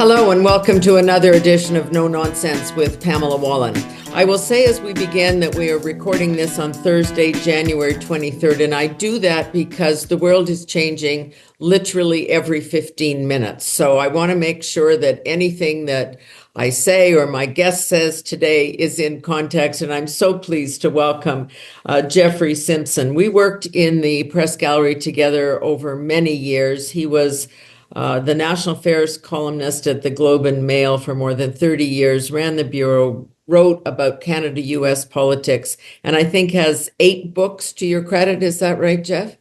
Hello and welcome to another edition of No Nonsense with Pamela Wallen. I will say as we begin that we are recording this on Thursday, January 23rd, and I do that because the world is changing literally every 15 minutes. So I want to make sure that anything that I say or my guest says today is in context, and I'm so pleased to welcome Jeffrey Simpson. We worked in the press gallery together over many years. He was the national affairs columnist at the Globe and Mail for more than 30 years, ran the bureau, wrote about Canada-US politics, and I think has 8 books to your credit. Is that right, Jeff?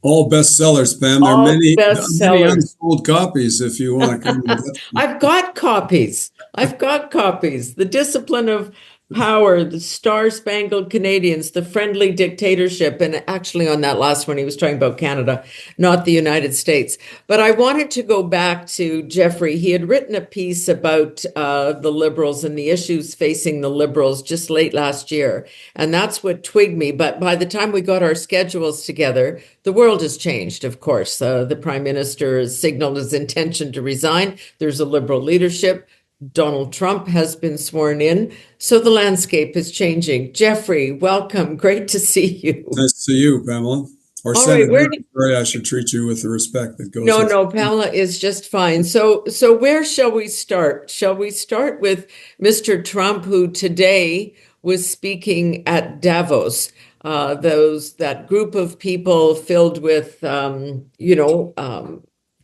All bestsellers, Pam. There are All many bestsellers. unsold copies if you want to come and get them. I've got copies. I've got copies. The Discipline of Power, the Star-Spangled Canadians, the Friendly Dictatorship, and actually on that last one, he was talking about Canada, not the United States. But I wanted to go back to Jeffrey. He had written a piece about the Liberals and the issues facing the Liberals just late last year, and that's what twigged me. But by the time we got our schedules together, the world has changed, of course. The Prime Minister has signaled his intention to resign. There's a Liberal leadership. Donald Trump has been sworn in, so the landscape is changing. Jeffrey, welcome. Great to see you. Nice to see you, Pamela. Or All Senator. right, Sorry, I should treat you with the respect that goes with No, Pamela is just fine. So where shall we start? Shall we start with Mr. Trump, who today was speaking at Davos? That group of people filled with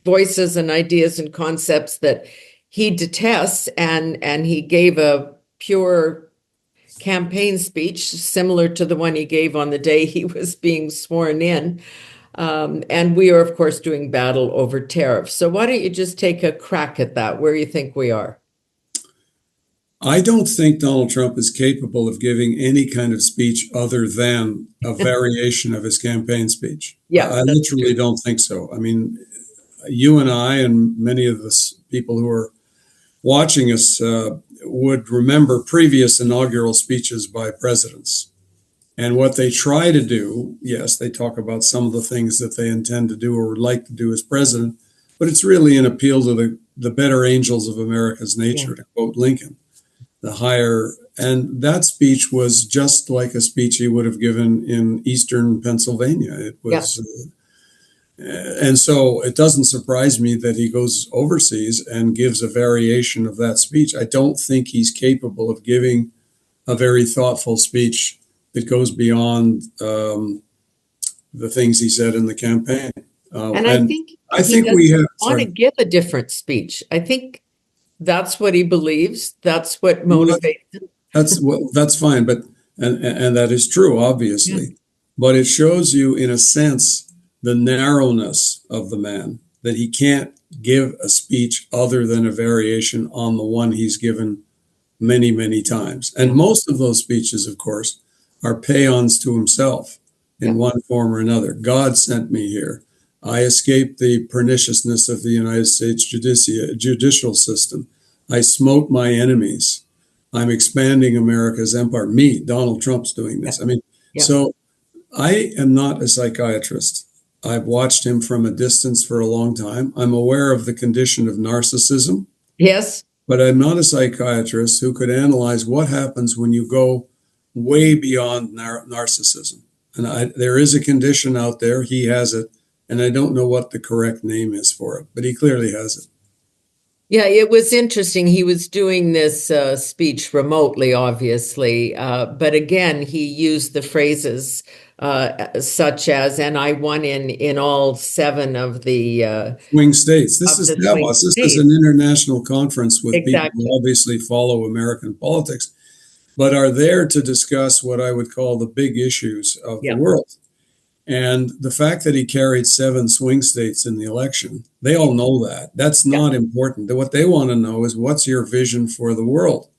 voices and ideas and concepts that he detests, and he gave a pure campaign speech similar to the one he gave on the day he was being sworn in. And we are, of course, doing battle over tariffs. So why don't you just take a crack at that, where you think we are? I don't think Donald Trump is capable of giving any kind of speech other than a variation of his campaign speech. Yeah, I literally don't think so. I mean, you and I and many of the people who are watching us would remember previous inaugural speeches by presidents. And what they try to do, yes, they talk about some of the things that they intend to do or would like to do as president, but it's really an appeal to the better angels of America's nature, to quote Lincoln, the higher. And that speech was just like a speech he would have given in Eastern Pennsylvania. It was. And so it doesn't surprise me that he goes overseas and gives a variation of that speech. I don't think he's capable of giving a very thoughtful speech that goes beyond the things he said in the campaign. And I think we have want to give a different speech. I think that's what he believes. That's what motivates him. That's fine, but and that is true, obviously. But it shows you, in a sense, the narrowness of the man, that he can't give a speech other than a variation on the one he's given many, many times. And most of those speeches, of course, are paeans to himself in one form or another. God sent me here. I escaped the perniciousness of the United States judicial system. I smote my enemies. I'm expanding America's empire. Me, Donald Trump's doing this. I mean, so I am not a psychiatrist. I've watched him from a distance for a long time. I'm aware of the condition of narcissism. Yes. But I'm not a psychiatrist who could analyze what happens when you go way beyond narcissism. And there is a condition out there. He has it. And I don't know what the correct name is for it, but he clearly has it. Yeah, it was interesting. He was doing this speech remotely, obviously. But again, he used the phrases such as, and I won in all 7 of the swing states. This is Davos. This is an international conference with people who obviously follow American politics, but are there to discuss what I would call the big issues of the world. And the fact that he carried 7 swing states in the election, they all know that. That's not important. What they want to know is, what's your vision for the world?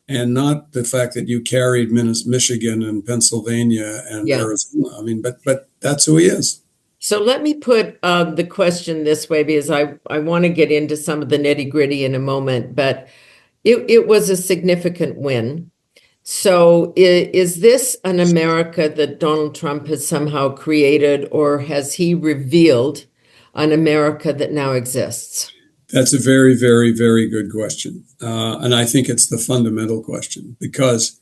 And not the fact that you carried Michigan and Pennsylvania and Arizona. I mean, but that's who he is. So let me put the question this way, because I want to get into some of the nitty gritty in a moment, but it was a significant win. So is this an America that Donald Trump has somehow created, or has he revealed an America that now exists? That's a very, very, very good question. And I think it's the fundamental question, because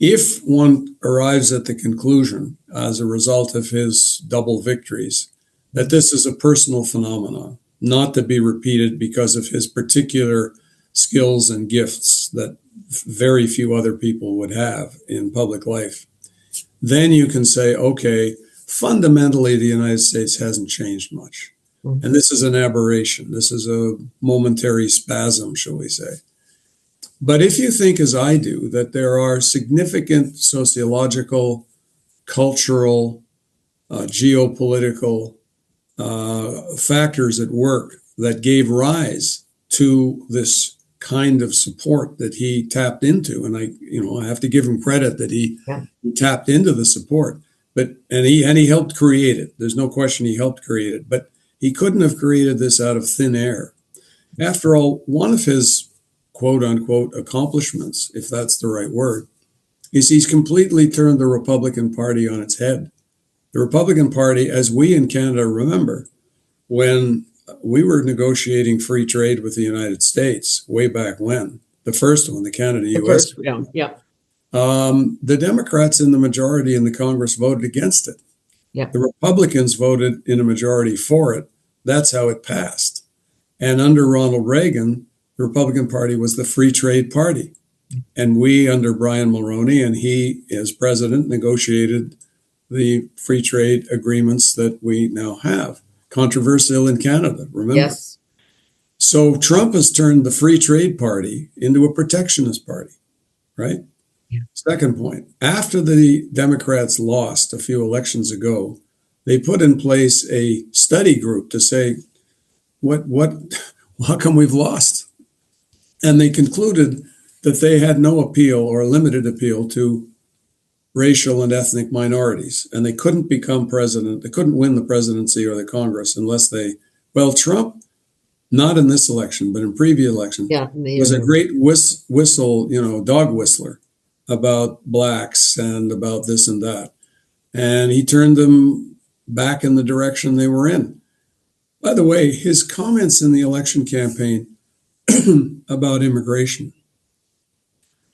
if one arrives at the conclusion as a result of his double victories that this is a personal phenomenon, not to be repeated because of his particular skills and gifts that very few other people would have in public life, then you can say, okay, fundamentally, the United States hasn't changed much. And this is an aberration. This is a momentary spasm, shall we say. But if you think, as I do, that there are significant sociological, cultural, geopolitical factors at work that gave rise to this kind of support that he tapped into, and I have to give him credit that he tapped into the support, and he helped create it. There's no question he helped create it, but he couldn't have created this out of thin air. After all, one of his quote unquote accomplishments, if that's the right word, is he's completely turned the Republican Party on its head. The Republican Party, as we in Canada remember, when we were negotiating free trade with the United States way back when, the first one, the Canada-US, the Democrats in the majority in the Congress voted against it. Yeah. The Republicans voted in a majority for it. That's how it passed. And under Ronald Reagan, the Republican Party was the free trade party. And we, under Brian Mulroney, and he, as president, negotiated the free trade agreements that we now have. Controversial in Canada, remember? Yes. So Trump has turned the free trade party into a protectionist party, right? Yeah. Second point, after the Democrats lost a few elections ago, they put in place a study group to say, how come we've lost? And they concluded that they had no appeal or limited appeal to racial and ethnic minorities, and they couldn't become president. They couldn't win the presidency or the Congress unless Trump, not in this election, but in previous election, was a great dog whistler about blacks and about this and that. And he turned them back in the direction they were in. By the way, his comments in the election campaign about immigration,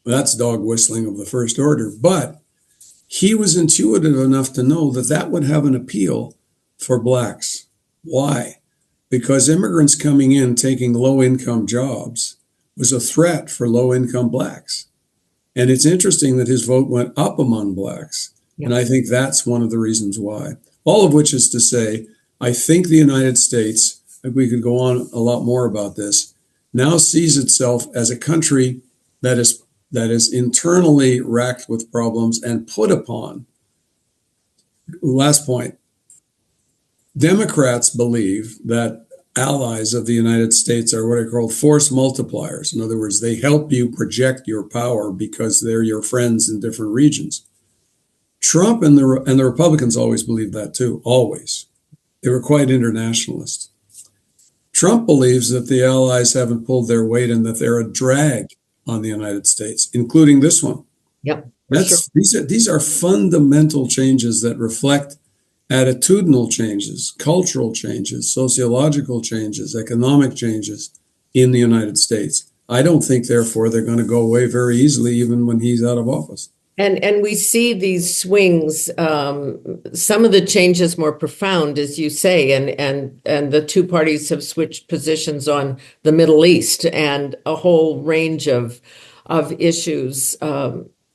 that's dog whistling of the first order. But he was intuitive enough to know that that would have an appeal for blacks. Why? Because immigrants coming in, taking low-income jobs, was a threat for low-income blacks. And it's interesting that his vote went up among blacks. Yeah. And I think that's one of the reasons why. All of which is to say, I think the United States, we could go on a lot more about this, now sees itself as a country that is internally racked with problems and put upon. Last point, Democrats believe that allies of the United States are what are called force multipliers. In other words, they help you project your power because they're your friends in different regions. Trump and the Republicans always believed that too, always. They were quite internationalist. Trump believes that the allies haven't pulled their weight and that they're a drag on the United States, including this one. Yep. These are fundamental changes that reflect attitudinal changes, cultural changes, sociological changes, economic changes in the United States. I don't think, therefore, they're going to go away very easily, even when he's out of office. And we see these swings, some of the changes more profound, as you say, and the two parties have switched positions on the Middle East and a whole range of issues,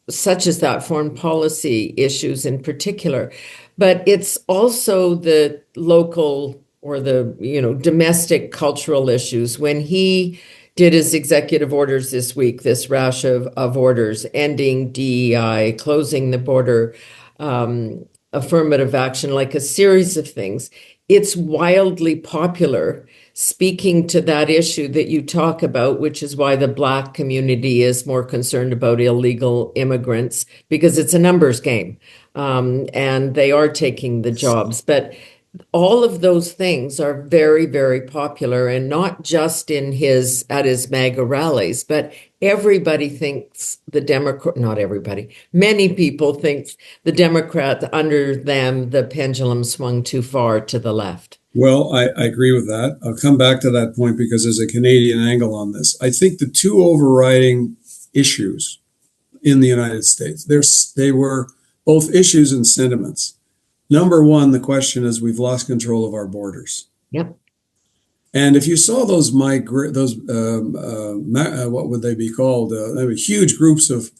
such as that, foreign policy issues in particular. But it's also the local or the domestic cultural issues. When he did his executive orders this week, this rash of orders, ending DEI, closing the border, affirmative action, like a series of things. It's wildly popular, speaking to that issue that you talk about, which is why the Black community is more concerned about illegal immigrants, because it's a numbers game, and they are taking the jobs. But all of those things are very, very popular, and not just at his MAGA rallies, but everybody thinks not everybody, many people think the Democrats, under them, the pendulum swung too far to the left. Well, I agree with that. I'll come back to that point because there's a Canadian angle on this. I think the two overriding issues in the United States, they were both issues and sentiments. Number one, the question is we've lost control of our borders. Yep. And if you saw what would they be called? There were huge groups of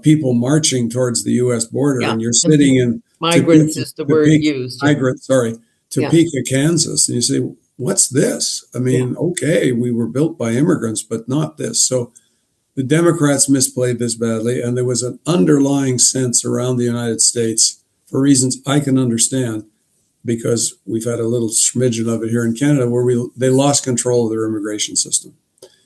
people marching towards the U.S. border, Yeah. and you're sitting in Migrants is the word used. Yeah. Yeah. Topeka, Kansas, and you say, "What's this?" I Yeah. mean, okay, we were built by immigrants, but not this. So the Democrats misplayed this badly, and there was an underlying sense around the United States, for reasons I can understand, because we've had a little smidgen of it here in Canada, where they lost control of their immigration system.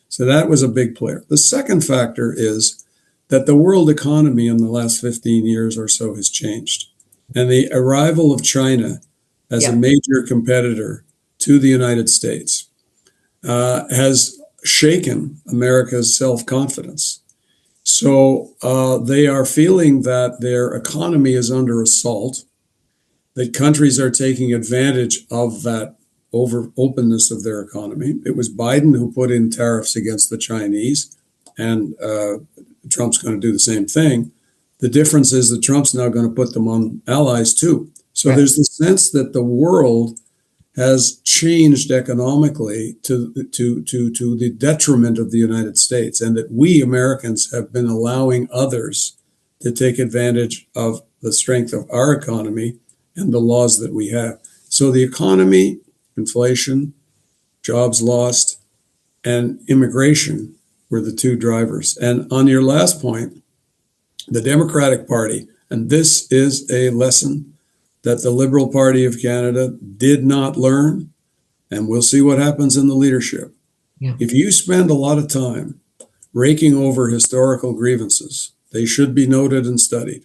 So that was a big player. The second factor is that the world economy in the last 15 years or so has changed. And the arrival of China as a Yeah. major competitor to the United States has shaken America's self-confidence. So they are feeling that their economy is under assault, that countries are taking advantage of that over openness of their economy. It was Biden who put in tariffs against the Chinese, and Trump's going to do the same thing. The difference is that Trump's now going to put them on allies too. So Right. there's the sense that the world has changed economically to the detriment of the United States, and that we Americans have been allowing others to take advantage of the strength of our economy and the laws that we have. So the economy, inflation, jobs lost, and immigration were the two drivers. And on your last point, the Democratic Party, and this is a lesson that the Liberal Party of Canada did not learn, and we'll see what happens in the leadership. Yeah. If you spend a lot of time raking over historical grievances, they should be noted and studied.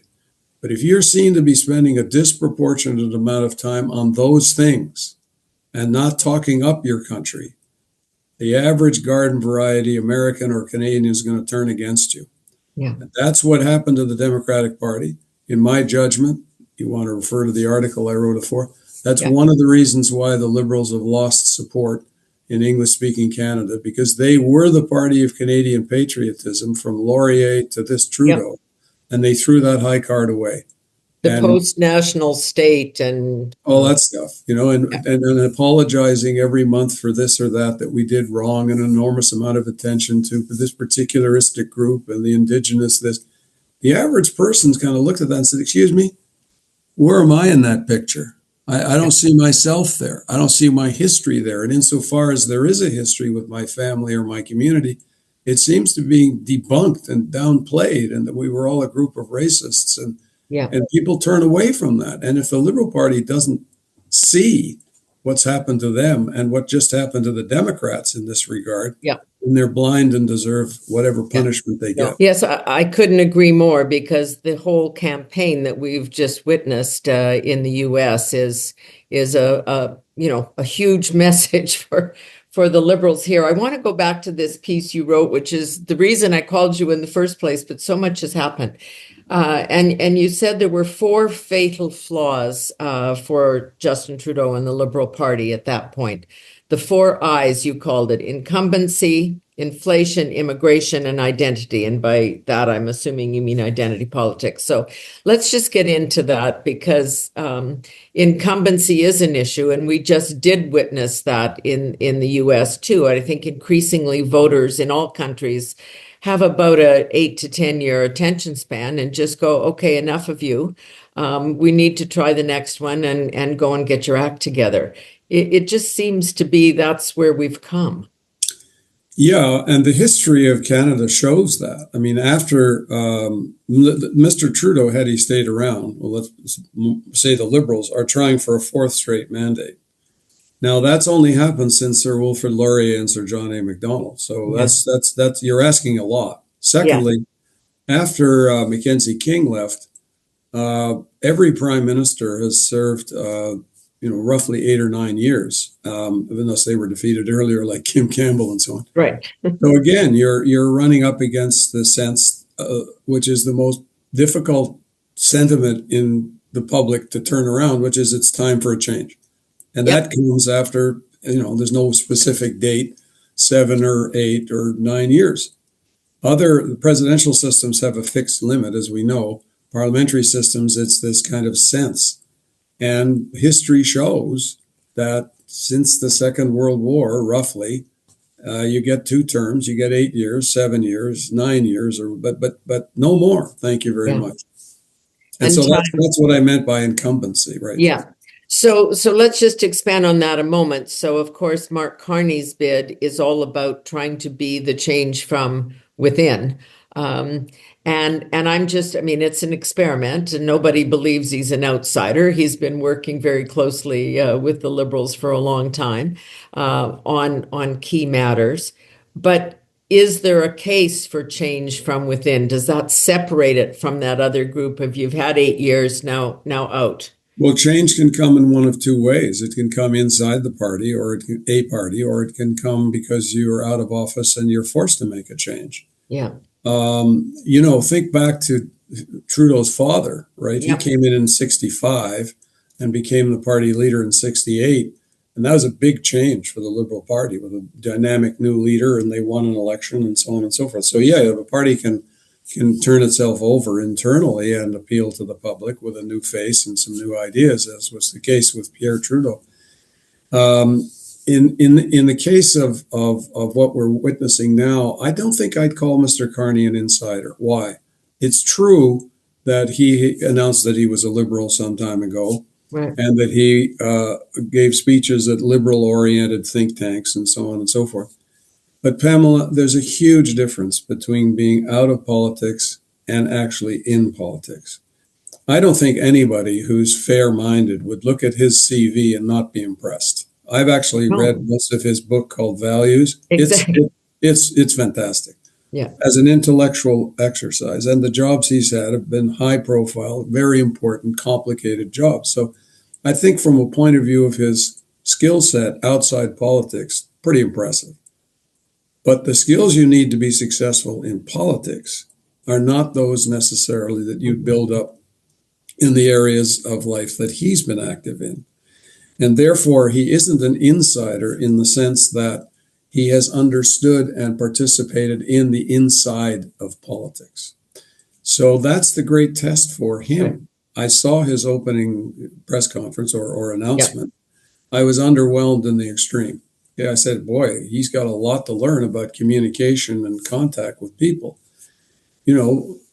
But if you're seen to be spending a disproportionate amount of time on those things and not talking up your country, the average garden variety American or Canadian is going to turn against you. Yeah. And that's what happened to the Democratic Party. In my judgment, you want to refer to the article I wrote before, that's Yeah. one of the reasons why the Liberals have lost support in English-speaking Canada, because they were the party of Canadian patriotism from Laurier to this Trudeau. Yep. And they threw that high card away. The And post-national state and all that stuff, yeah. and apologizing every month for this or that we did wrong, an enormous amount of attention to this particularistic group and the indigenous this. The average person's kind of looked at that and said, excuse me, where am I in that picture? I don't see myself there. I don't see my history there. And insofar as there is a history with my family or my community, it seems to be debunked and downplayed, and that we were all a group of racists, and Yeah. people turn away from that. And if the Liberal Party doesn't see what's happened to them and what just happened to the Democrats in this regard, Yeah. then they're blind and deserve whatever punishment they No. get. Yes, I couldn't agree more, because the whole campaign that we've just witnessed in the U.S. is a huge message for the Liberals here. I want to go back to this piece you wrote, which is the reason I called you in the first place, but so much has happened. And you said there were 4 fatal flaws for Justin Trudeau and the Liberal Party at that point. The 4 I's, you called it: incumbency, inflation, immigration, and identity. And by that, I'm assuming you mean identity politics. So let's just get into that, because incumbency is an issue, and we just did witness that in the US too. I think increasingly voters in all countries have about a 8 to 10 year attention span and just go, okay, enough of you. We need to try the next one and go and get your act together. It just seems to be that's where we've come. Yeah, and the history of Canada shows that. I mean, after Mr. Trudeau, had he stayed around, well, let's say the Liberals are trying for a 4th straight mandate. Now, that's only happened since Sir Wilfrid Laurier and Sir John A. Macdonald. So Yeah. that's you're asking a lot. Secondly, after Mackenzie King left, every prime minister has served, roughly 8 or 9 years, unless they were defeated earlier, like Kim Campbell and so on. Right. So again, you're running up against the sense, which is the most difficult sentiment in the public to turn around, which is it's time for a change. And Yep. that comes after, there's no specific date, 7 or 8 or 9 years. Other presidential systems have a fixed limit, as we know. Parliamentary systems, it's this kind of sense. And history shows that since the Second World War, roughly, you get 2 terms, you get 8 years, 7 years, 9 years, but no more. Thank you very Yeah. much. And And so time. that's what I meant by incumbency, right? Yeah. So let's just expand on that a moment. So of course, Mark Carney's bid is all about trying to be the change from within. Um, and I mean, it's an experiment, and nobody believes he's an outsider. He's been working very closely with the Liberals for a long time on key matters. But is there a case for change from within? Does that separate it from that other group of you've had 8 years now out? Well, change can come in one of two ways. It can come inside the party, or it can come because you're out of office and you're forced to make a change. Yeah. Think back to Trudeau's father, right? He Yep. came in 65 and became the party leader in 68. And that was a big change for the Liberal Party with a dynamic new leader, and they won an election and so on and so forth. So yeah, the party can turn itself over internally and appeal to the public with a new face and some new ideas, as was the case with Pierre Trudeau. In the case of what we're witnessing now, I don't think I'd call Mr. Carney an insider. Why? It's true that he announced that he was a Liberal some time ago, Right. and that he gave speeches at Liberal-oriented think tanks and so on and so forth. But Pamela, there's a huge difference between being out of politics and actually in politics. I don't think anybody who's fair-minded would look at his CV and not be impressed. I've actually read most of his book called Values. Exactly. It's fantastic. Yeah. As an intellectual exercise. And the jobs he's had have been high profile, very important, complicated jobs. So I think from a point of view of his skill set outside politics, pretty impressive. But the skills you need to be successful in politics are not those necessarily that you build up in the areas of life that he's been active in. And therefore, he isn't an insider in the sense that he has understood and participated in the inside of politics. So that's the great test for him. I saw his opening press conference or announcement. I was underwhelmed in the extreme. Yeah, I said, boy, he's got a lot to learn about communication and contact with people.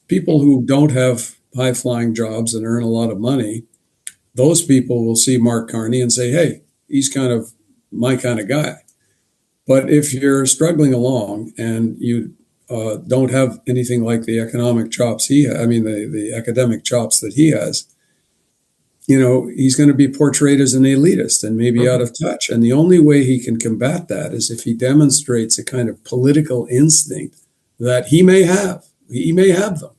People who don't have high-flying jobs and earn a lot of money, those people will see Mark Carney and say, hey, he's kind of my kind of guy. But if you're struggling along and you don't have anything like the economic chops the academic chops that he has, he's going to be portrayed as an elitist and maybe out of touch. And the only way he can combat that is if he demonstrates a kind of political instinct that he may have. He may have them,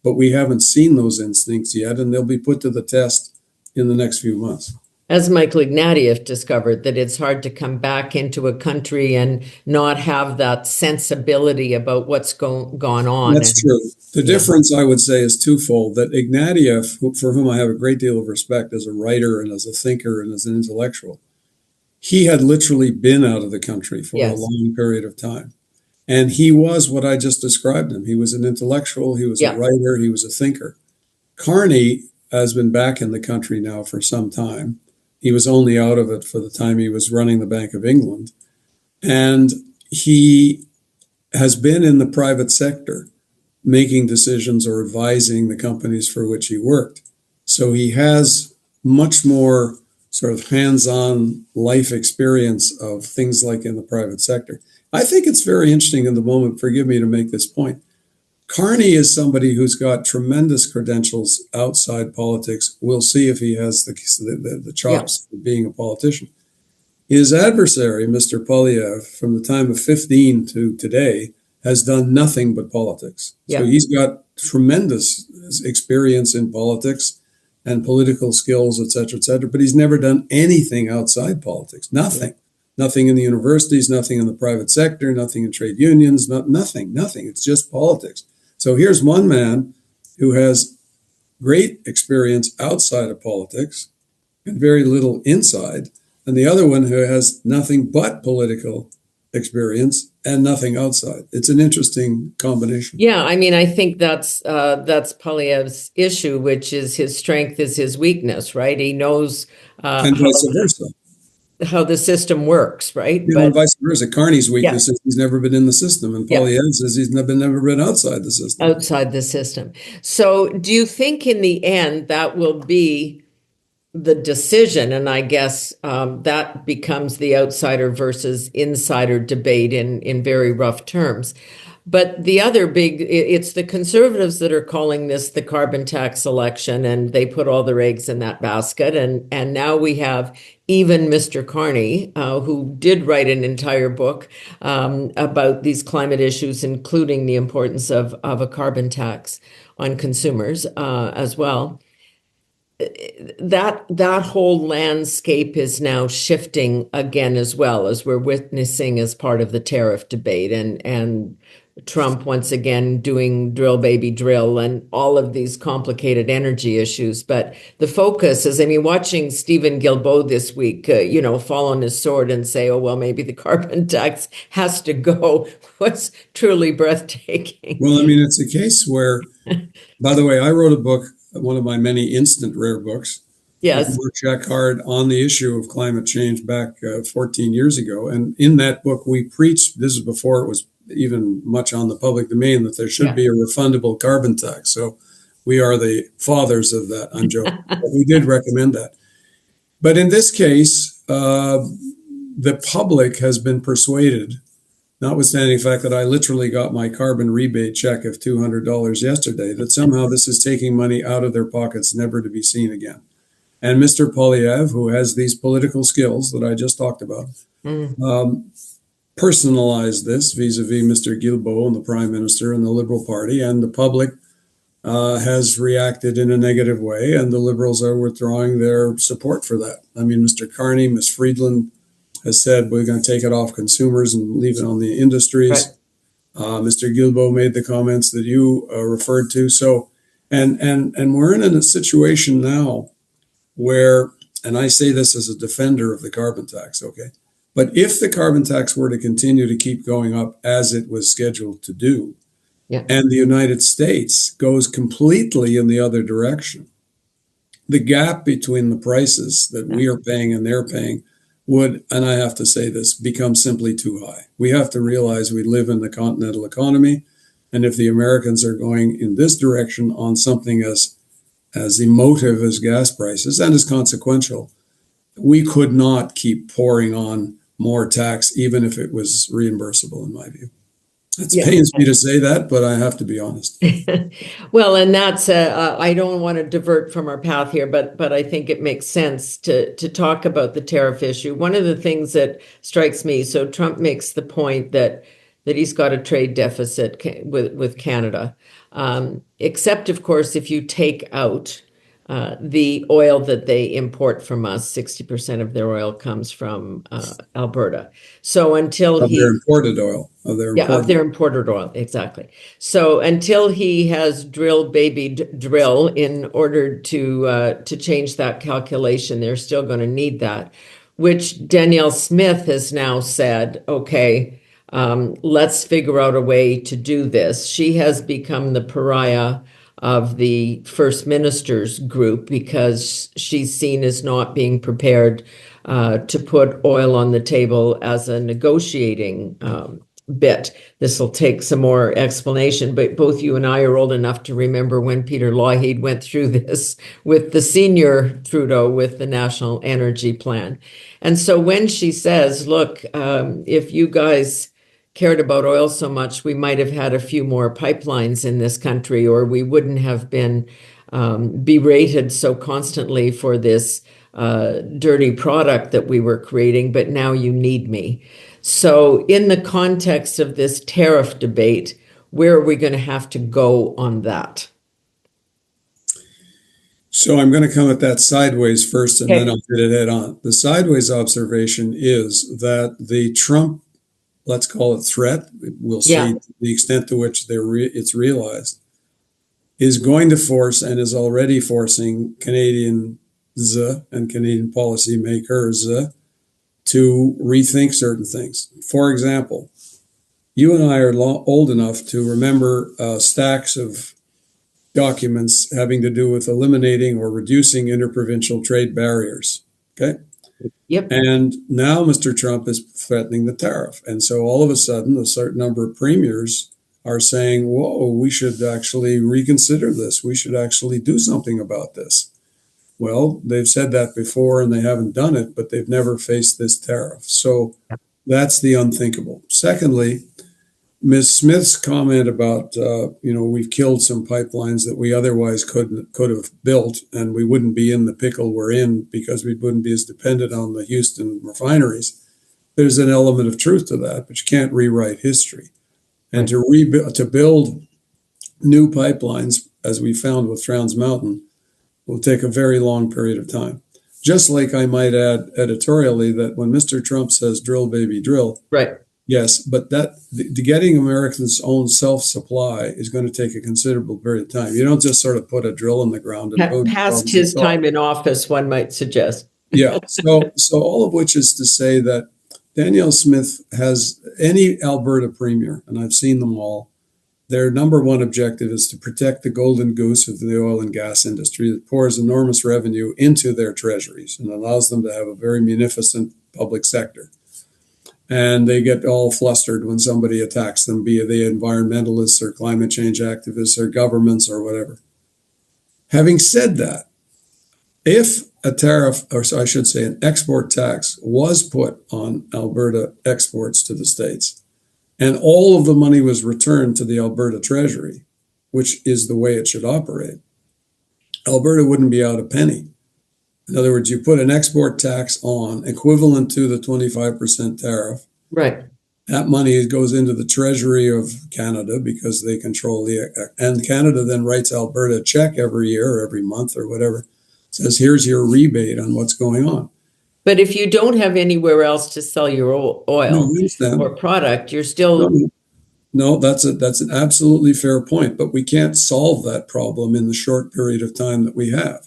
but we haven't seen those instincts yet, and they'll be put to the test in the next few months. As Michael Ignatieff discovered, that it's hard to come back into a country and not have that sensibility about what's gone on. That's true. The difference, I would say, is twofold. That Ignatieff, for whom I have a great deal of respect as a writer and as a thinker and as an intellectual, he had literally been out of the country for a long period of time. And he was what I just described him. He was an intellectual, he was a writer, he was a thinker. Carney has been back in the country now for some time. He was only out of it for the time he was running the Bank of England. And he has been in the private sector making decisions or advising the companies for which he worked. So he has much more sort of hands-on life experience of things like in the private sector. I think it's very interesting in the moment, forgive me to make this point. Carney is somebody who's got tremendous credentials outside politics. We'll see if he has the chops for being a politician. His adversary, Mr. Poilievre, from the time of 15 to today, has done nothing but politics. So he's got tremendous experience in politics and political skills, et cetera, but he's never done anything outside politics. Nothing. Nothing in the universities, nothing in the private sector, nothing in trade unions, nothing. It's just politics. So here's one man who has great experience outside of politics and very little inside. and the other one who has nothing but political experience and nothing outside. It's an interesting combination. Yeah, I mean, I think that's Poilievre's issue, which is his strength is his weakness, right? He knows And vice versa. how the system works, right? And But vice versa. Carney's yeah, weakness is he's never been in the system, and yeah, Poilievre says he's never been outside the system. outside the system. So, do you think in the end that will be the decision? And I guess that becomes the outsider versus insider debate in very rough terms. But the other it's the conservatives that are calling this the carbon tax election, and they put all their eggs in that basket. And now we have even Mr. Carney, who did write an entire book about these climate issues, including the importance of a carbon tax on consumers as well. That whole landscape is now shifting again as well, as we're witnessing as part of the tariff debate, and Trump once again doing drill baby drill and all of these complicated energy issues. But the focus is, I mean, watching Stephen Guilbeault this week, fall on his sword and say, oh, well, maybe the carbon tax has to go, was truly breathtaking. Well, I mean, it's a case where, by the way, I wrote a book, one of my many instant rare books, with Yes. Mark Carney on the issue of climate change back 14 years ago. And in that book, we preached, this is before it was even much on the public domain, that there should be a refundable carbon tax. So we are the fathers of that. I'm joking. But we did recommend that. But in this case, the public has been persuaded, notwithstanding the fact that I literally got my carbon rebate check of $200 yesterday, that somehow this is taking money out of their pockets, never to be seen again. And Mr. Poilievre, who has these political skills that I just talked about, personalized this vis-a-vis Mr. Guilbeault and the Prime Minister and the Liberal Party, and the public has reacted in a negative way, and the Liberals are withdrawing their support for that. I mean, Mr. Carney, Ms. Friedland has said we're going to take it off consumers and leave it on the industries. Right. Mr. Guilbeault made the comments that you referred to. So, and we're in a situation now where, and I say this as a defender of the carbon tax, okay, but if the carbon tax were to continue to keep going up as it was scheduled to do, and the United States goes completely in the other direction, the gap between the prices that we are paying and they're paying would, and I have to say this, become simply too high. We have to realize we live in the continental economy, and if the Americans are going in this direction on something as emotive as gas prices and as consequential, we could not keep pouring on more tax, even if it was reimbursable, in my view. It pains me to say that, but I have to be honest. Well, and that's I don't want to divert from our path here, but I think it makes sense to talk about the tariff issue. One of the things that strikes me, so Trump makes the point that he's got a trade deficit with Canada, except of course if you take out the oil that they import from us. 60% of their oil comes from Alberta. So until of their imported oil, of their imported oil, exactly. So until he has drill baby drill in order to change that calculation, they're still going to need that. Which Danielle Smith has now said, okay, let's figure out a way to do this. She has become the pariah of the First Minister's group because she's seen as not being prepared to put oil on the table as a negotiating bit. This will take some more explanation, but both you and I are old enough to remember when Peter Lougheed went through this with the senior Trudeau with the National Energy Plan. And so when she says, look, if you guys cared about oil so much, we might have had a few more pipelines in this country, or we wouldn't have been berated so constantly for this dirty product that we were creating, but now you need me. So in the context of this tariff debate, where are we going to have to go on that? So I'm going to come at that sideways first, and then I'll hit it head on. The sideways observation is that the Trump, let's call it threat, we'll see the extent to which it's realized, is going to force and is already forcing Canadians and Canadian policymakers to rethink certain things. For example, you and I are old enough to remember stacks of documents having to do with eliminating or reducing interprovincial trade barriers. Okay. Yep. And now Mr. Trump is threatening the tariff. And so all of a sudden, a certain number of premiers are saying, whoa, we should actually reconsider this. We should actually do something about this. Well, they've said that before and they haven't done it, but they've never faced this tariff. So that's the unthinkable. Secondly, Ms. Smith's comment about, we've killed some pipelines that we otherwise could have built, and we wouldn't be in the pickle we're in because we wouldn't be as dependent on the Houston refineries. There's an element of truth to that, but you can't rewrite history. And to build new pipelines, as we found with Trans Mountain, will take a very long period of time. Just like I might add editorially that when Mr. Trump says drill, baby, drill. Right. Yes, but the getting Americans' own self-supply is going to take a considerable period of time. You don't just sort of put a drill in the ground and boom. Past his time in office, one might suggest. Yeah. So all of which is to say that Danielle Smith has any Alberta premier, and I've seen them all. Their number one objective is to protect the golden goose of the oil and gas industry that pours enormous revenue into their treasuries and allows them to have a very munificent public sector. And they get all flustered when somebody attacks them, be they environmentalists or climate change activists or governments or whatever. Having said that, if a tariff, or I should say an export tax, was put on Alberta exports to the States, and all of the money was returned to the Alberta Treasury, which is the way it should operate, Alberta wouldn't be out a penny. In other words, you put an export tax on equivalent to the 25% tariff. Right. That money goes into the treasury of Canada because they control and Canada then writes Alberta a check every year or every month or whatever. Says, here's your rebate on what's going on. But if you don't have anywhere else to sell your oil or product, you're still... No, that's an absolutely fair point, but we can't solve that problem in the short period of time that we have.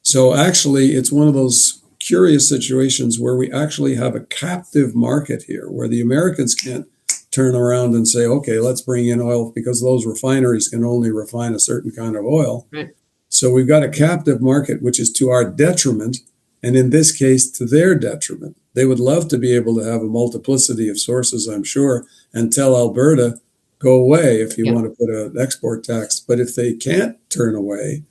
So actually, it's one of those curious situations where we actually have a captive market here, where the Americans can't turn around and say, okay, let's bring in oil because those refineries can only refine a certain kind of oil. Right. So we've got a captive market, which is to our detriment, and in this case, to their detriment. They would love to be able to have a multiplicity of sources, I'm sure, and tell Alberta, go away if you want to put an export tax. But if they can't turn away,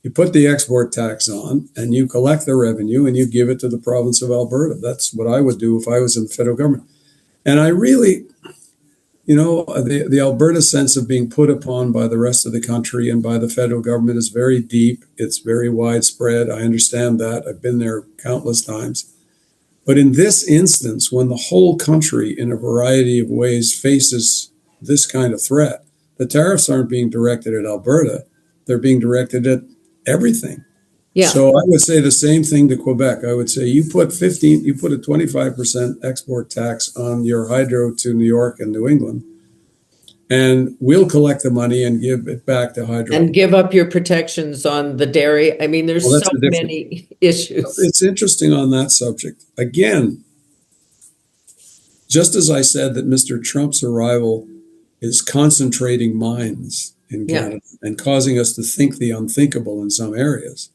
you put the export tax on and you collect the revenue and you give it to the province of Alberta. That's what I would do if I was in the federal government. And I really, the Alberta sense of being put upon by the rest of the country and by the federal government is very deep. It's very widespread. I understand that. I've been there countless times. But in this instance, when the whole country in a variety of ways faces this kind of threat, the tariffs aren't being directed at Alberta. They're being directed at everything. Yeah. So I would say the same thing to Quebec. I would say you put a 25% export tax on your hydro to New York and New England, and we'll collect the money and give it back to hydro. And give up your protections on the dairy. I mean, there's so many issues. It's interesting on that subject. Again, just as I said that Mr. Trump's arrival is concentrating minds in Canada and causing us to think the unthinkable in some areas.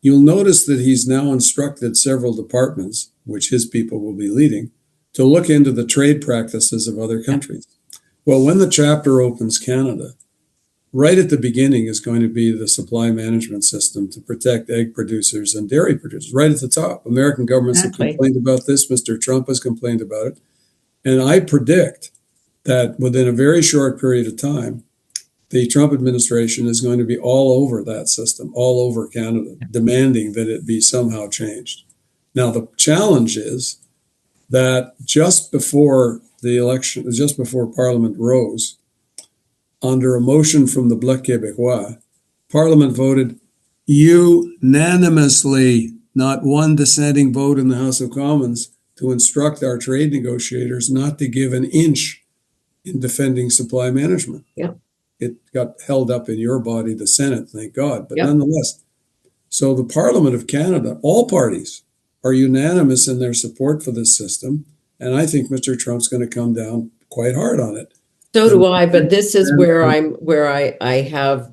You'll notice that he's now instructed several departments, which his people will be leading, to look into the trade practices of other countries. Well, when the chapter opens Canada, right at the beginning is going to be the supply management system to protect egg producers and dairy producers, right at the top. American governments have complained about this. Mr. Trump has complained about it. And I predict that within a very short period of time, the Trump administration is going to be all over that system, all over Canada, demanding that it be somehow changed. Now, the challenge is that just before the election, just before Parliament rose, under a motion from the Bloc Québécois, Parliament voted unanimously, not one dissenting vote in the House of Commons, to instruct our trade negotiators not to give an inch in defending supply management. Yeah. It got held up in your body, the Senate, thank God. But nonetheless, so the Parliament of Canada, all parties, are unanimous in their support for this system. And I think Mr. Trump's going to come down quite hard on it. So And, do I, but this is and, where and I have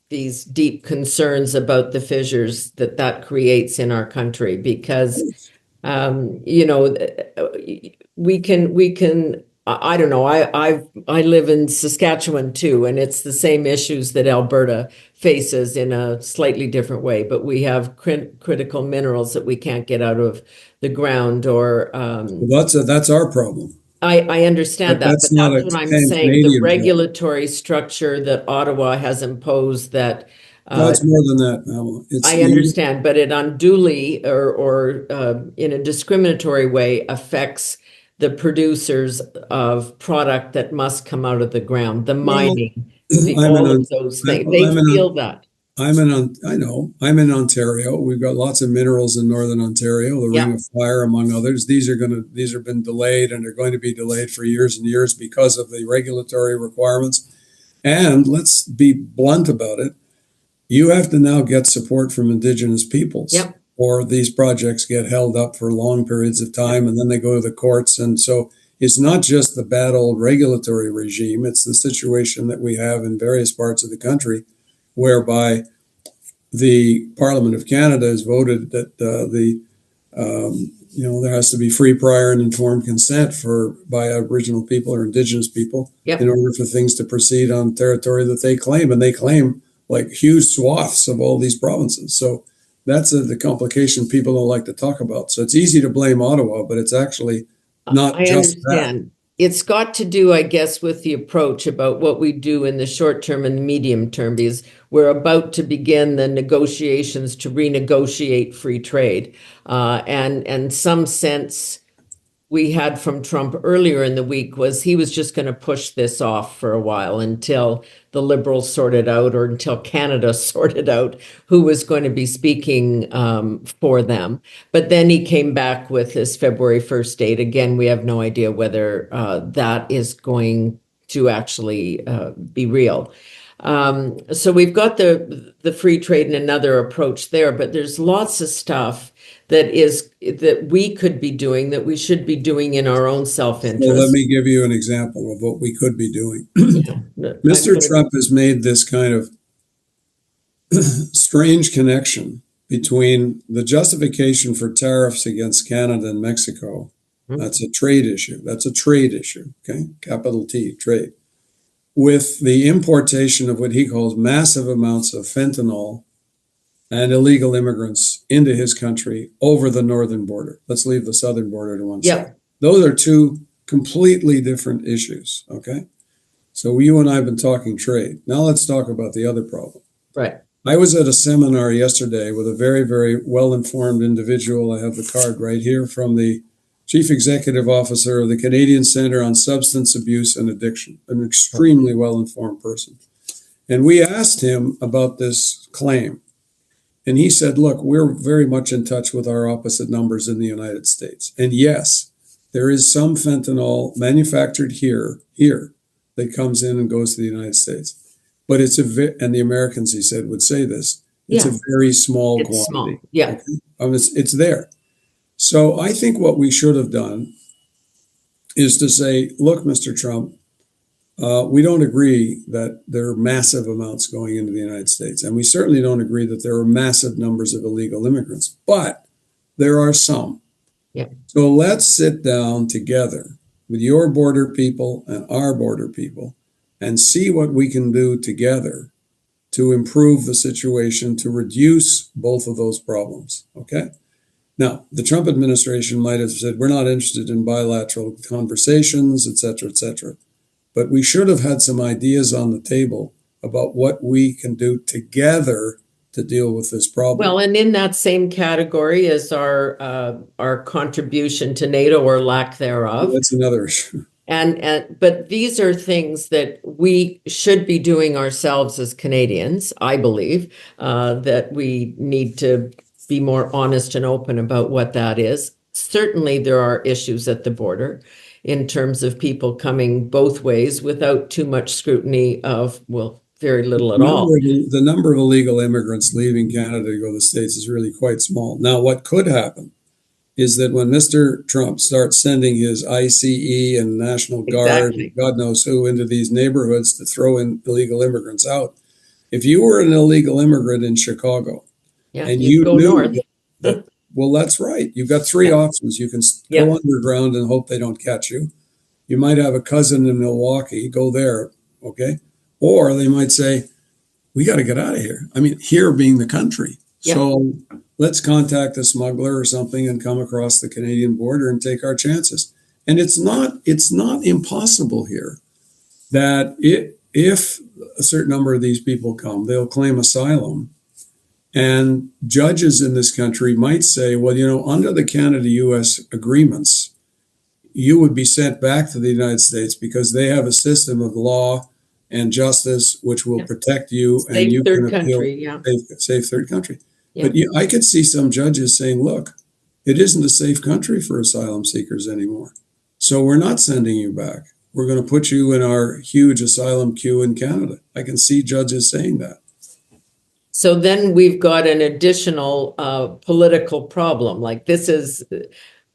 these deep concerns about the fissures that creates in our country because you know, we can I don't know. I live in Saskatchewan too, and it's the same issues that Alberta faces in a slightly different way. But we have critical minerals that we can't get out of the ground, or that's our problem. I understand that, That's but not that's a what I'm saying. The Canadian problem. regulatory structure that Ottawa has imposed that No, uh, it's more than that, Pamela. I understand, but it unduly or in a discriminatory way affects the producers of product that must come out of the ground, the well, mining, the I'm all in of those things. I'm They in feel that. I know. I'm in Ontario. We've got lots of minerals in northern Ontario, the Ring Yeah. of Fire, among others. These have been delayed and are going to be delayed for years and years because of the regulatory requirements. And let's be blunt about it. You have to now get support from Indigenous peoples, Yep. or these projects get held up for long periods of time and then they go to the courts. And so it's not just the bad old regulatory regime, it's the situation that we have in various parts of the country whereby the Parliament of Canada has voted that there has to be free, prior, and informed consent by Aboriginal people or Indigenous people in Yep. order for things to proceed on territory that they claim, and they claim like huge swaths of all these provinces. So that's the complication people don't like to talk about. So it's easy to blame Ottawa, but it's actually not I just that. understand. It's got to do, I guess, with the approach about what we do in the short term and the medium term, because we're about to begin the negotiations to renegotiate free trade. And some sense we had from Trump earlier in the week was he was just going to push this off for a while until the Liberals sorted out or until Canada sorted out who was going to be speaking for them. But then he came back with this February 1st date. Again, we have no idea whether that is going to actually be real. So we've got the free trade and another approach there, but there's lots of stuff that we could be doing that we should be doing in our own So let self-interest. me give you an example of what we could be doing. Yeah, I'm Mr. gonna, Trump has made this kind of strange connection between the justification for tariffs against Canada and Mexico. That's a trade issue. That's a trade issue. Okay. Capital T, trade. With the importation of what he calls massive amounts of fentanyl and illegal immigrants into his country over the northern border. Let's leave the southern border to one side. yeah, Those are two completely different issues. Okay. So you and I have been talking trade. Now let's talk about the other problem. right. I was at a seminar yesterday with a very, very well-informed individual. I have the card right here from the Chief Executive Officer of the Canadian Centre on Substance Abuse and Addiction, an extremely well-informed person. And we asked him about this claim. And he said, look, we're very much in touch with our opposite numbers in the United States. And yes, there is some fentanyl manufactured here that comes in and goes to the United States. But and the Americans, he said, would say this, it's Yeah, a very small it's quantity. small. Yeah, Okay? It's there. So I think what we should have done is to say, look, Mr. Trump, we don't agree that there are massive amounts going into the United States. And we certainly don't agree that there are massive numbers of illegal immigrants, but there are some. yeah. So let's sit down together with your border people and our border people and see what we can do together to improve the situation, to reduce both of those problems. Okay? Now, the Trump administration might have said, we're not interested in bilateral conversations, et cetera, et cetera. But we should have had some ideas on the table about what we can do together to deal with this problem. Well, and in that same category is our contribution to NATO or lack thereof. That's another issue. And but these are things that we should be doing ourselves as Canadians. I believe that we need to be more honest and open about what that is. Certainly, there are issues at the border in terms of people coming both ways without too much scrutiny of, well, very little at all. The number of illegal immigrants leaving Canada to go to the States is really quite small. Now, what could happen is that when Mr. Trump starts sending his ICE and National Guard and Exactly. God knows who into these neighborhoods to throw in illegal immigrants out, if you were an illegal immigrant in Chicago Yeah, and you'd you go knew north. that, well, that's right. You've got three Yeah, options. You can yeah. go underground and hope they don't catch you. You might have a cousin in Milwaukee, go there, okay? Or they might say, we got to get out of here. I mean, here being the country. Yeah. So let's contact a smuggler or something and come across the Canadian border and take our chances. And it's not impossible here that if a certain number of these people come, they'll claim asylum. And judges in this country might say, well, under the Canada US agreements, you would be sent back to the United States because they have a system of law and justice which will Yeah. protect you and Safe you can third appeal. country. Yeah. Safe third country. Yeah. But I could see some judges saying, look, it isn't a safe country for asylum seekers anymore. So we're not sending you back. We're going to put you in our huge asylum queue in Canada. I can see judges saying that. So then we've got an additional political problem. Like this is,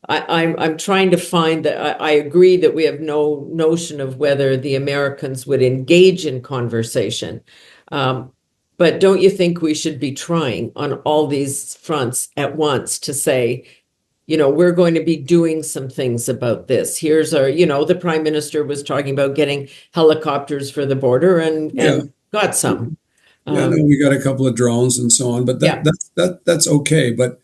I'm trying to find that I agree that we have no notion of whether the Americans would engage in conversation. But don't you think we should be trying on all these fronts at once to say, we're going to be doing some things about this. Here's our, the prime minister was talking about getting helicopters for the border and Yeah. got some. Yeah, no, we got a couple of drones and so on, but Yeah. that's okay. But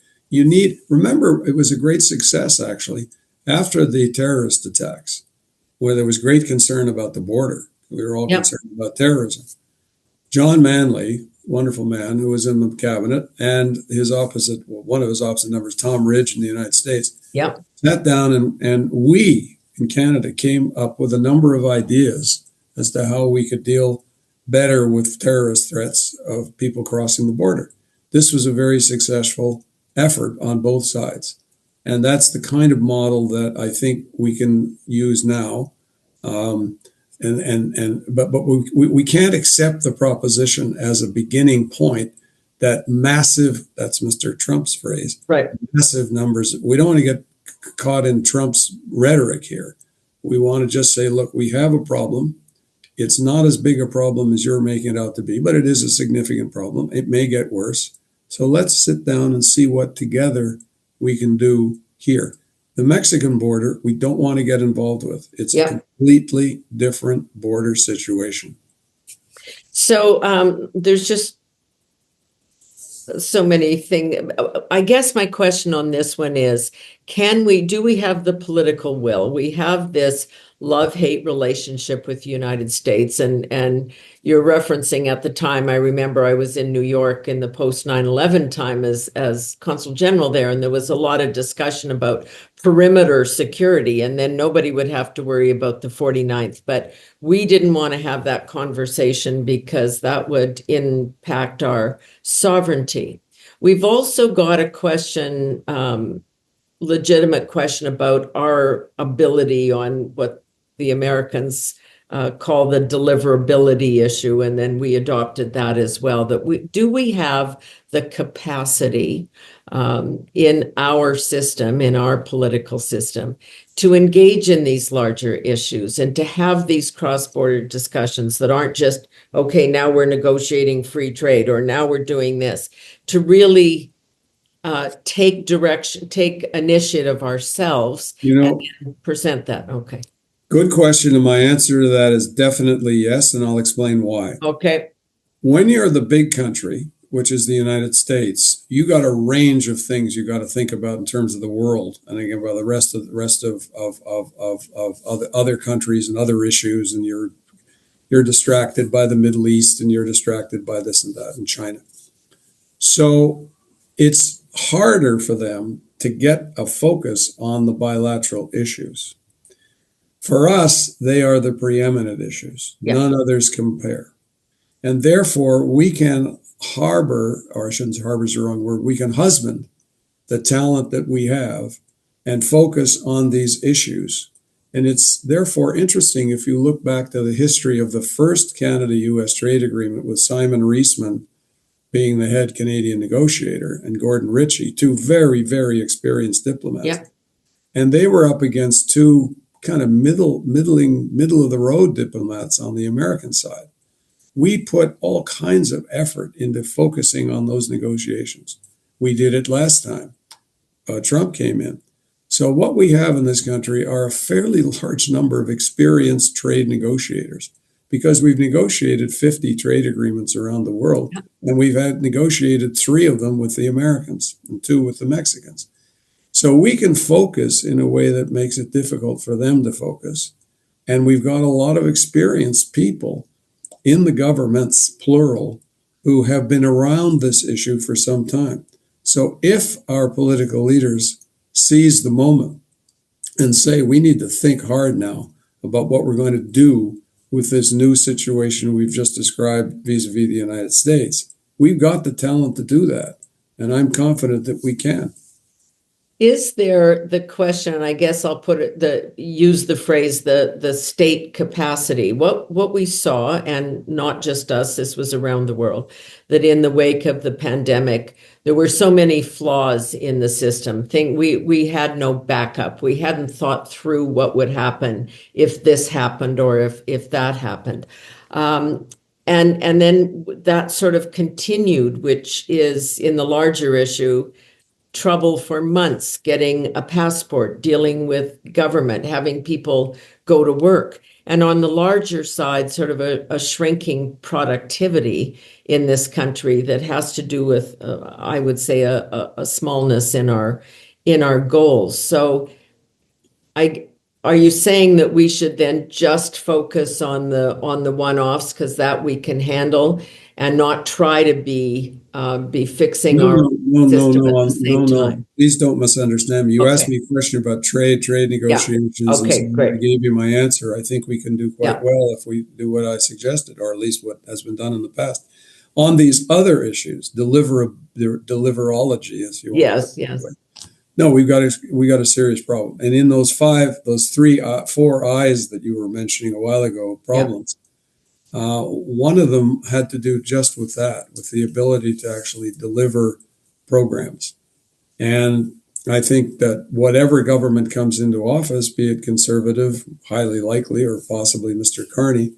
remember, it was a great success actually after the terrorist attacks, where there was great concern about the border. We were all Yeah. concerned about terrorism. John Manley, wonderful man who was in the cabinet, and one of his opposite numbers, Tom Ridge in the United States, Yeah. sat down and we in Canada came up with a number of ideas as to how we could deal better with terrorist threats of people crossing the border. This was a very successful effort on both sides. And that's the kind of model that I think we can use now. But we can't accept the proposition as a beginning point that that's Mr. Trump's phrase, Right. massive numbers. We don't want to get caught in Trump's rhetoric here. We want to just say, look, we have a problem. It's not as big a problem as you're making it out to be, but it is a significant problem. It may get worse. So let's sit down and see what together we can do here. The Mexican border, we don't want to get involved with. It's a completely different border situation. So there's just so many things. I guess my question on this one is, do we have the political will? We have this love-hate relationship with the United States. And you're referencing at the time, I remember I was in New York in the post 9/11 time as consul general there, and there was a lot of discussion about perimeter security, and then nobody would have to worry about the 49th. But we didn't want to have that conversation because that would impact our sovereignty. We've also got a question, legitimate question about our ability on what the Americans call the deliverability issue, and then we adopted that as well. That we have the capacity in our system, in our political system, to engage in these larger issues and to have these cross-border discussions that aren't just, okay, now we're negotiating free trade or now we're doing this, to really take initiative ourselves and present that. Okay. Good question. And my answer to that is definitely yes. And I'll explain why. Okay. When you're the big country, which is the United States, you got a range of things you got to think about in terms of the world, and again about the rest of other countries and other issues, and you're distracted by the Middle East, and you're distracted by this and that and China. So it's harder for them to get a focus on the bilateral issues. For us, they are the preeminent issues. Yeah. None others compare. And therefore, we can harbor, or I shouldn't say harbor is the wrong word, we can husband the talent that we have and focus on these issues. And it's therefore interesting if you look back to the history of the first Canada-US trade agreement with Simon Reisman being the head Canadian negotiator, and Gordon Ritchie, two very, very experienced diplomats. Yeah. And they were up against two kind of middle of the road diplomats on the American side. We put all kinds of effort into focusing on those negotiations. We did it last time Trump came in. So what we have in this country are a fairly large number of experienced trade negotiators, because we've negotiated 50 trade agreements around the world, and we've had negotiated 3 of them with the Americans and 2 with the Mexicans. So we can focus in a way that makes it difficult for them to focus. And we've got a lot of experienced people in the governments, plural, who have been around this issue for some time. So if our political leaders seize the moment and say, we need to think hard now about what we're going to do with this new situation we've just described vis-a-vis the United States, we've got the talent to do that. And I'm confident that we can. Is there the question, and I guess I'll use the phrase, the state capacity, what we saw, and not just us, this was around the world, that in the wake of the pandemic, there were so many flaws in the system. We had no backup. We hadn't thought through what would happen if this happened or if that happened. And then that sort of continued, which is in the larger issue, trouble for months getting a passport, dealing with government, having people go to work. And on the larger side, sort of a shrinking productivity in this country that has to do with, I would say, a smallness in our goals. So are you saying that we should then just focus on the one-offs, because that we can handle, and not try to be fixing our system at the same time? Please don't misunderstand me. You asked me a question about trade negotiations. Yeah. Okay, and so great. I gave you my answer. I think we can do quite well if we do what I suggested, or at least what has been done in the past. On these other issues, deliverology, as you want. Yes. No, we got a serious problem. And in those 4 I's that you were mentioning a while ago, problems, one of them had to do just with that, with the ability to actually deliver programs. And I think that whatever government comes into office, be it conservative, highly likely, or possibly Mr. Carney,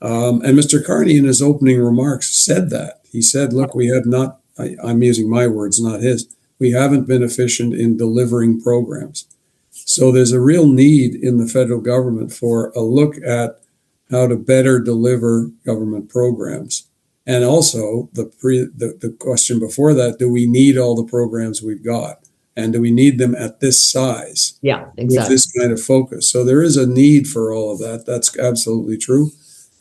and Mr. Carney in his opening remarks said that. He said, look, we have not, I'm using my words, not his, we haven't been efficient in delivering programs. So there's a real need in the federal government for a look at how to better deliver government programs. And also the question before that, do we need all the programs we've got? And do we need them at this size? Yeah, exactly. With this kind of focus. So there is a need for all of that. That's absolutely true.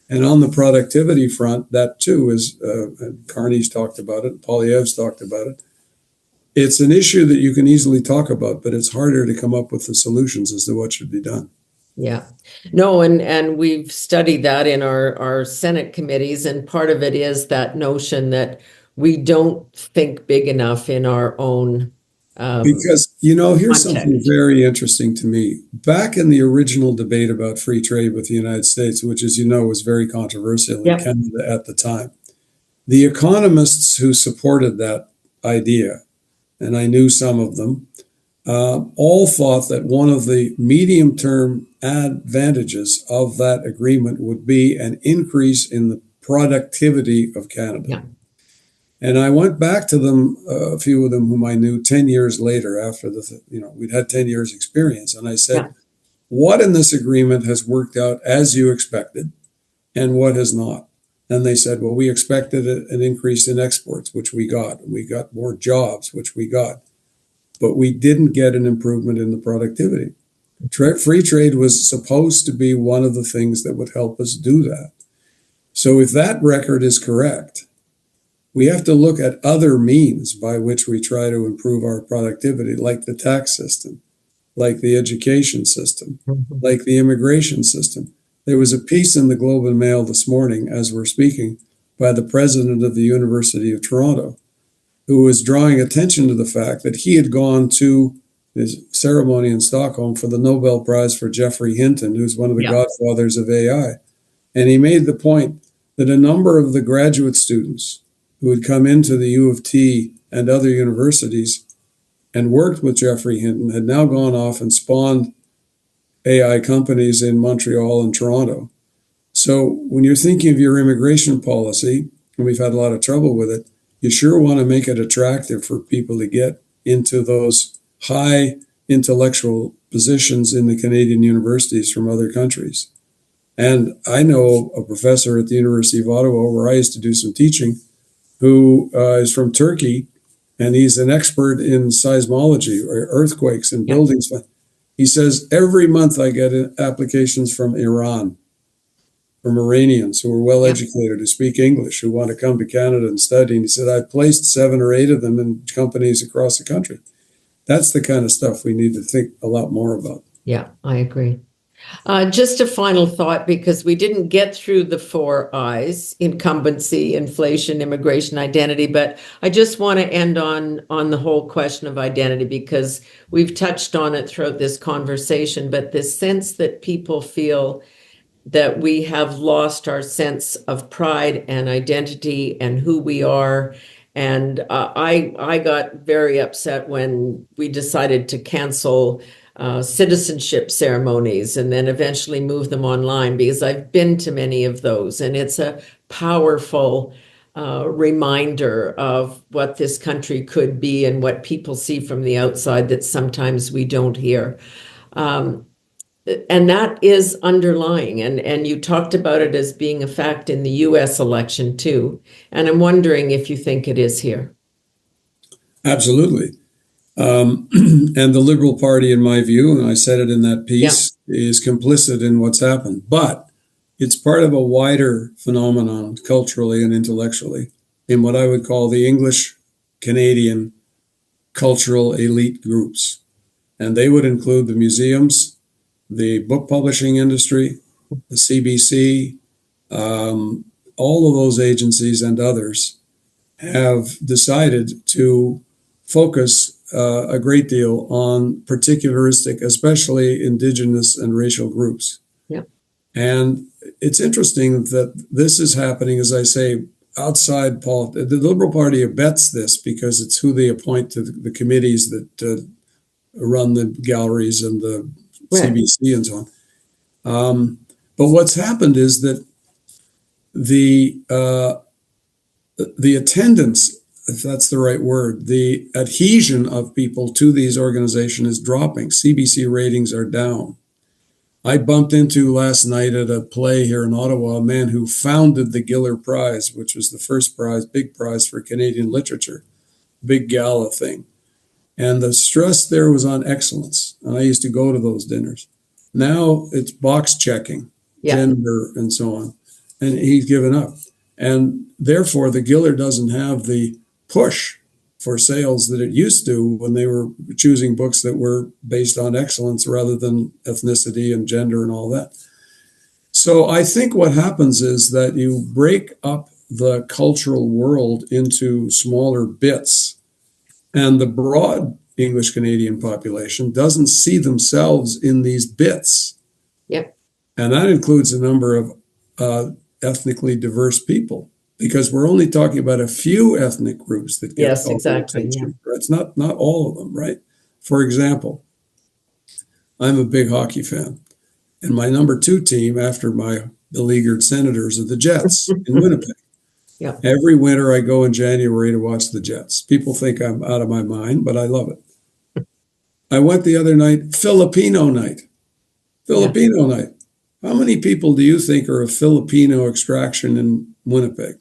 And on the productivity front, that too is, Carney's talked about it, Poilievre's talked about it. It's an issue that you can easily talk about, but it's harder to come up with the solutions as to what should be done. Yeah. No, and we've studied that in our Senate committees, and part of it is that notion that we don't think big enough in our own because, here's context. Something very interesting to me. Back in the original debate about free trade with the United States, which, as you know, was very controversial in Canada at the time, the economists who supported that idea, and I knew some of them, all thought that one of the medium-term advantages of that agreement would be an increase in the productivity of Canada. Yeah. And I went back to them, a few of them whom I knew 10 years later after we'd had 10 years experience. And I said, what in this agreement has worked out as you expected and what has not? And they said, well, we expected an increase in exports, which we got. We got more jobs, which we got. But we didn't get an improvement in the productivity. Free trade was supposed to be one of the things that would help us do that. So if that record is correct, we have to look at other means by which we try to improve our productivity, like the tax system, like the education system, like the immigration system. There was a piece in the Globe and Mail this morning, as we're speaking, by the president of the University of Toronto, who was drawing attention to the fact that he had gone to his ceremony in Stockholm for the Nobel Prize for Geoffrey Hinton, who's one of the godfathers of AI. And he made the point that a number of the graduate students who had come into the U of T and other universities and worked with Geoffrey Hinton had now gone off and spawned AI companies in Montreal and Toronto. So when you're thinking of your immigration policy, and we've had a lot of trouble with it, you sure want to make it attractive for people to get into those high intellectual positions in the Canadian universities from other countries. And I know a professor at the University of Ottawa, where I used to do some teaching, who is from Turkey, and he's an expert in seismology or earthquakes and buildings. He says, every month I get applications from Iran, from Iranians who are well educated, who speak English, who want to come to Canada and study. And he said, I've placed 7 or 8 of them in companies across the country. That's the kind of stuff we need to think a lot more about. Yeah, I agree. Just a final thought, because we didn't get through the 4 I's: incumbency, inflation, immigration, identity. But I just want to end on the whole question of identity, because we've touched on it throughout this conversation. But this sense that people feel that we have lost our sense of pride and identity and who we are. And I got very upset when we decided to cancel citizenship ceremonies and then eventually move them online, because I've been to many of those, and it's a powerful reminder of what this country could be and what people see from the outside that sometimes we don't hear. And that is underlying. And you talked about it as being a fact in the US election too. And I'm wondering if you think it is here. Absolutely. And the Liberal Party, in my view, and I said it in that piece, is complicit in what's happened. But it's part of a wider phenomenon, culturally and intellectually, in what I would call the English Canadian cultural elite groups. And they would include the museums, the book publishing industry, the CBC, all of those agencies and others have decided to focus a great deal on particularistic, especially Indigenous and racial groups. Yeah. And it's interesting that this is happening, as I say, outside politics. The Liberal Party abets this because it's who they appoint to the committees that run the galleries and the CBC and so on. But what's happened is that the attendance, if that's the right word, the adhesion of people to these organizations is dropping. CBC ratings are down. I bumped into last night at a play here in Ottawa a man who founded the Giller Prize, which was the first prize, big prize for Canadian literature, big gala thing. And the stress there was on excellence. And I used to go to those dinners. Now it's box checking, gender, and so on. And he's given up. And therefore, the Giller doesn't have the push for sales that it used to when they were choosing books that were based on excellence rather than ethnicity and gender and all that. So I think what happens is that you break up the cultural world into smaller bits. And the broad English Canadian population doesn't see themselves in these bits. Yep. And that includes a number of ethnically diverse people, because we're only talking about a few ethnic groups that get all the attention. Yeah. It's not all of them, right? For example, I'm a big hockey fan, and my number 2 team after my beleaguered Senators are the Jets in Winnipeg. Yeah. Every winter I go in January to watch the Jets. People think I'm out of my mind, but I love it. I went the other night, Filipino night. Filipino night. How many people do you think are of Filipino extraction in Winnipeg?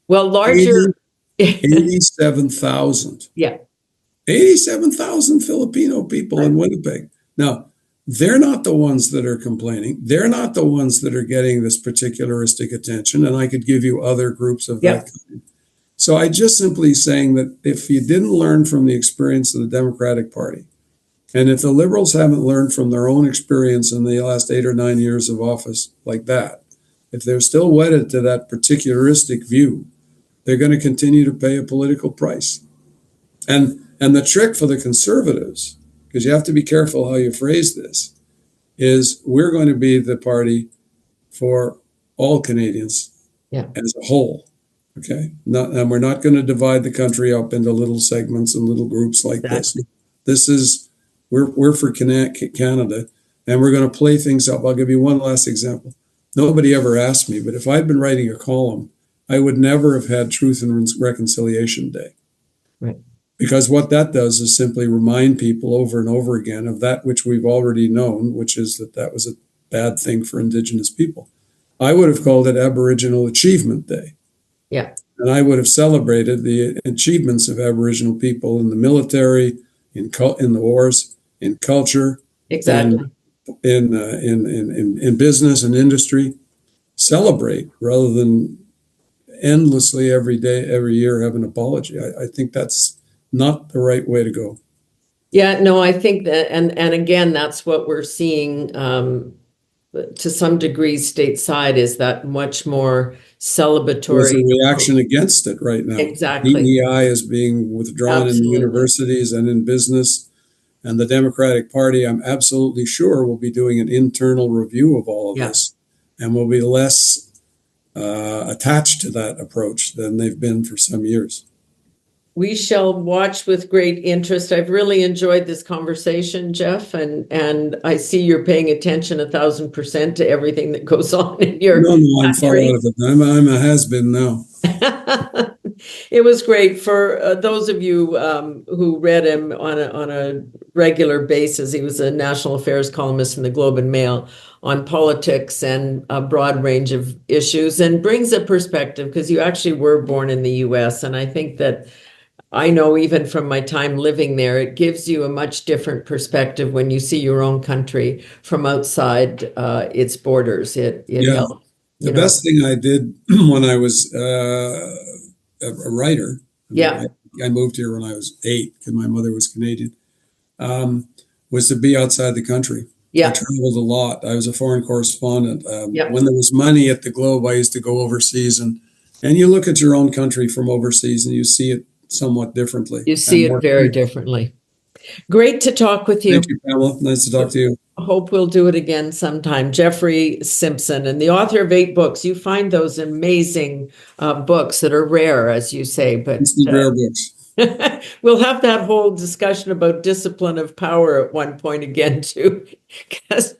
Well, larger. 87,000. Yeah. 87,000 Filipino people in Winnipeg. Now, they're not the ones that are complaining. They're not the ones that are getting this particularistic attention. And I could give you other groups of that kind. So I just simply saying that if you didn't learn from the experience of the Democratic Party, and if the Liberals haven't learned from their own experience in the last 8 or 9 years of office like that, if they're still wedded to that particularistic view, they're going to continue to pay a political price. And the trick for the Conservatives, because you have to be careful how you phrase this, is we're going to be the party for all Canadians as a whole. Okay. And we're not going to divide the country up into little segments and little groups like this. Exactly. This is, we're for Canada, and we're going to play things up. I'll give you one last example. Nobody ever asked me, but if I'd been writing a column, I would never have had Truth and Reconciliation Day. Right. Because what that does is simply remind people over and over again of that which we've already known, which is that that was a bad thing for Indigenous people. I would have called it Aboriginal Achievement Day. Yeah. And I would have celebrated the achievements of Aboriginal people in the military, in the wars, in culture, Exactly. in business and industry. Celebrate rather than endlessly every day, every year have an apology. I think that's not the right way to go. Yeah, no, I think that, and again, that's what we're seeing to some degree stateside, is that much more There's a celebratory. reaction against it right now. Exactly. DEI is being withdrawn in the Absolutely. universities and in business. And the Democratic Party, I'm absolutely sure, will be doing an internal review of all of this, and will be less attached to that approach than they've been for some years. We shall watch with great interest. I've really enjoyed this conversation, Jeff, and I see you're paying attention 1,000% to everything that goes on in your No, I'm far country. out of it. I'm a has-been now. It was great for those of you who read him on a regular basis. He was a national affairs columnist in the Globe and Mail on politics and a broad range of issues, and brings a perspective, because you actually were born in the U.S. And I think that, I know even from my time living there, it gives you a much different perspective when you see your own country from outside its borders. It helps. The best thing I did when I was a writer, I moved here when I was 8 because my mother was Canadian, was to be outside the country. I traveled a lot. I was a foreign correspondent. When there was money at the Globe, I used to go overseas, and you look at your own country from overseas and you see it somewhat differently. You see it very differently. Great to talk with you. Thank you, Pamela. Nice to talk to you. Hope we'll do it again sometime. Jeffrey Simpson, and the author of 8 books. You find those amazing books that are rare, as you say, but rare books. We'll have that whole discussion about discipline of power at one point again, too, because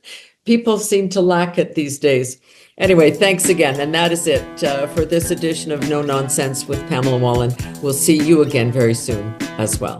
people seem to lack it these days. Anyway, thanks again. And that is it for this edition of No Nonsense with Pamela Wallin. We'll see you again very soon as well.